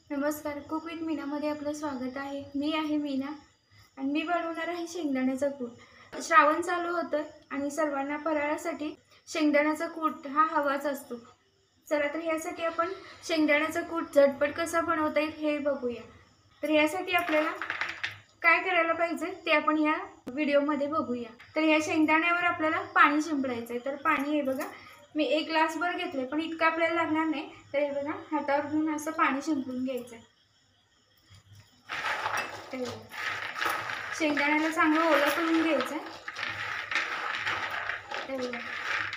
नमस्कार, cook with मीनामध्ये आपलं स्वागत आहे। मी आहे मीना आणि मी बनवणार आहे शेंगदाण्याचा कूट। श्रावण चालू होतं आणि सर्वांना फराळासाठी शेंगदाण्याचा कूट हा हवाच असतो। चला तर यासाठी आपण शेंगदाण्याचा कूट झटपट कसा बनवता येईल हे बघूया। तर यासाठी आपल्याला काय करायला पाहिजे ते आपण या व्हिडिओमध्ये बघूया। तर या शेंगदाण्यावर आपल्याला पाणी शिंपडायचं आहे। तर पाणी हे बघा, मी 1 ग्लासभर घेतले, पण इतकं आपल्याला लागणार नाही। तर हे बघा, हातावर घेऊन असं पाणी शिंपडून घ्यायचं आहे। शेंगदाण्याला चांगलं ओलं करून घ्यायचं आहे।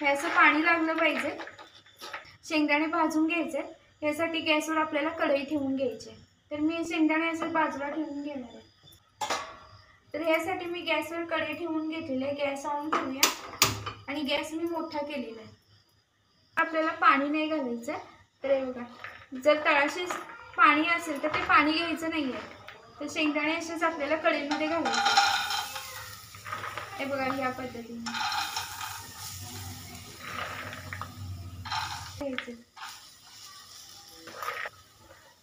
हे असं पाणी लागलं पाहिजे। शेंगदाणे भाजून घ्यायचे, यासाठी गॅसवर आपल्याला कढई ठेवून घ्यायची। तर मी शेंगदाणे असे बाजूला ठेवून घेणार आहे। तर यासाठी मी गॅसवर कढई ठेवून घेतलेली आहे। गॅस ऑन करूया आणि गॅस मी मोठा केलेला आहे। आपल्याला पाणी नाही घालायचं। तर हे बघा, जर तळाशी पाणी असेल तर ते पाणी घ्यायचं नाहीये। तर शेंगदाणे असेच आपल्याला कढईमध्ये घालायचे। हे बघा, ह्या पद्धतीने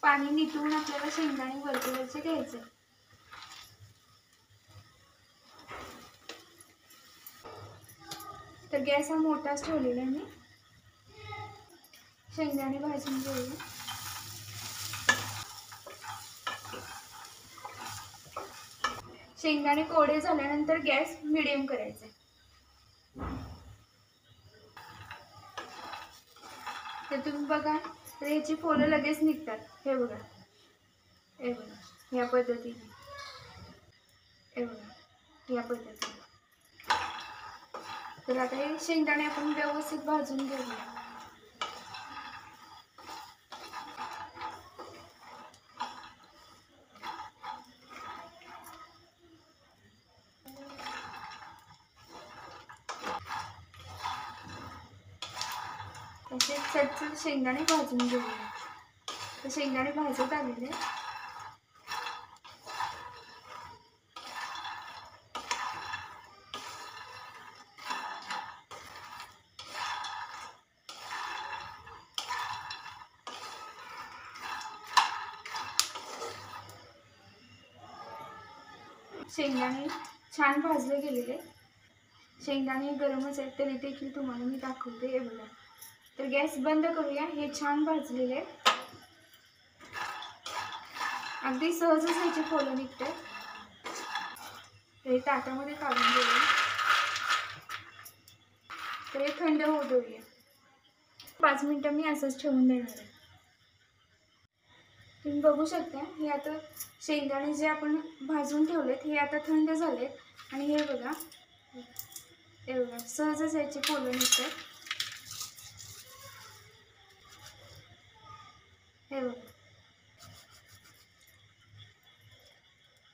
पाणी निथळून आपल्याला शेंगदाणे वरचे घ्यायचे। तर गॅस हा मोठाच ठेवलेला आहे। मी शेंगदाणे भाजून घेऊया। शेंगदाणे कोरडे झाल्यानंतर गॅस मीडियम करायचा। तर तुम्ही बघा, तर याची फोलं लगेच निघतात। हे बघा, हे बघा, या पद्धतीने, हे बघा, या पद्धतीने। तर आता हे शेंगदाणे आपण व्यवस्थित भाजून घेऊया। असे चटचट शेंगदाणे भाजून घेऊया। तर शेंगदाणे भाजत आलेले। शेंगदाणे छान भाजले गेलेले। शेंगदाणे गरमच आहेत तरी देखील तुम्हाला मी दाखवते। हे बघा, तर गॅस बंद करूया। हे छान भाजलेले, अगदी सहजच ह्याची फोलं निघते। हे ताटामध्ये काढून घेऊया। तर हे थंड होऊ देऊया। 5 मिनिटं मी असंच ठेवून देणार आहे। तुम्ही बघू शकता, हे आता शेंगदाणे जे आपण भाजून ठेवलेत हे आता थंड झालेत। आणि हे बघा, सहजच याची फोलं निघतात। हे बघा,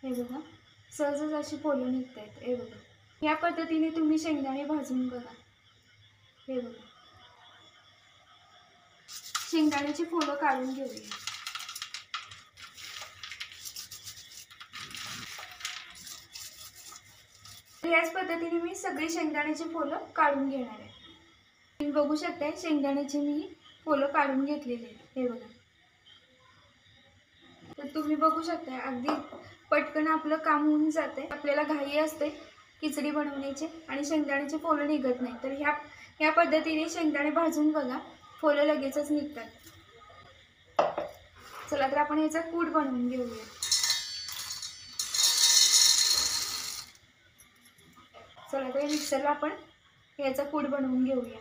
हे बघा, सहजच अशी फोलं निघतात। हे बघा, या पद्धतीने तुम्ही शेंगदाणे भाजून बघा। हे बघा, शेंगदाण्याची फोलं काढून घेऊया। याच पद्धतीने मी सगळी शेंगदाण्याची फोलं काढून घेणार आहे। तुम्ही बघू शकता, शेंगदाण्याची मी फोलं काढून घेतलेली आहेत। हे बघा, तर तुम्ही बघू शकता, अगदी पटकन आपलं काम होऊन जाते। आपल्याला घाई असते खिचडी बनवण्याची आणि शेंगदाण्याची फोलं निघत नाही। तर ह्या पद्धतीने शेंगदाणे भाजून बघा, फोलं लगेचच निघतात। चला तर आपण याचा कूट बनवून घेऊया। चला तर मिक्सरला आपण याचा कूट बनवून घेऊया।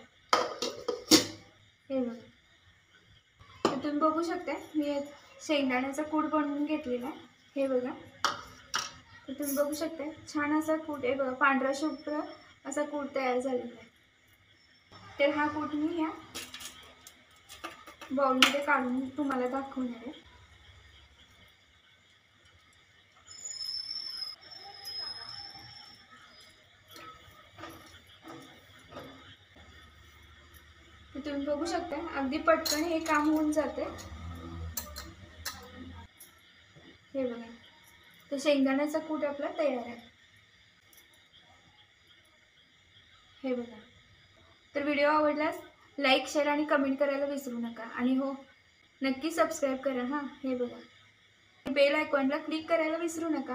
हे बघा, तर तुम्ही बघू शकता, मी शेंगदाण्याचा कूट बनवून घेतलेला आहे। हे बघा, तर तुम्ही बघू शकता, छान असा कूट आहे बघा, पांढरा शुभ्र असा कूट तयार झालेला आहे। तर हा कूट मी ह्या बाउलमध्ये काढून तुम्हाला दाखवणार आहे। तुम्ही बघू शकता, अगदी पटकन हे काम होऊन जाते। हे बघा, तर शेंगदाण्याचा कूट आपला तयार आहे। हे बघा, तर व्हिडिओ आवडल्यास लाईक, शेअर आणि कमेंट करायला विसरू नका। आणि हो, नक्की सबस्क्राईब करा हां. हे बघा, बेल आयकॉनला क्लिक करायला विसरू नका,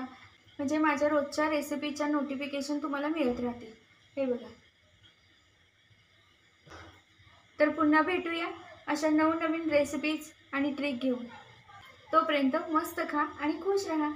म्हणजे माझ्या रोजच्या रेसिपीच्या नोटिफिकेशन तुम्हाला मिळत राहतील. हे बघा. तर पुन्हा भेटूया अशा नवनवीन रेसिपीज आणि ट्रिक घेऊन. तोपर्यंत मस्त खा आणि खुश राहा.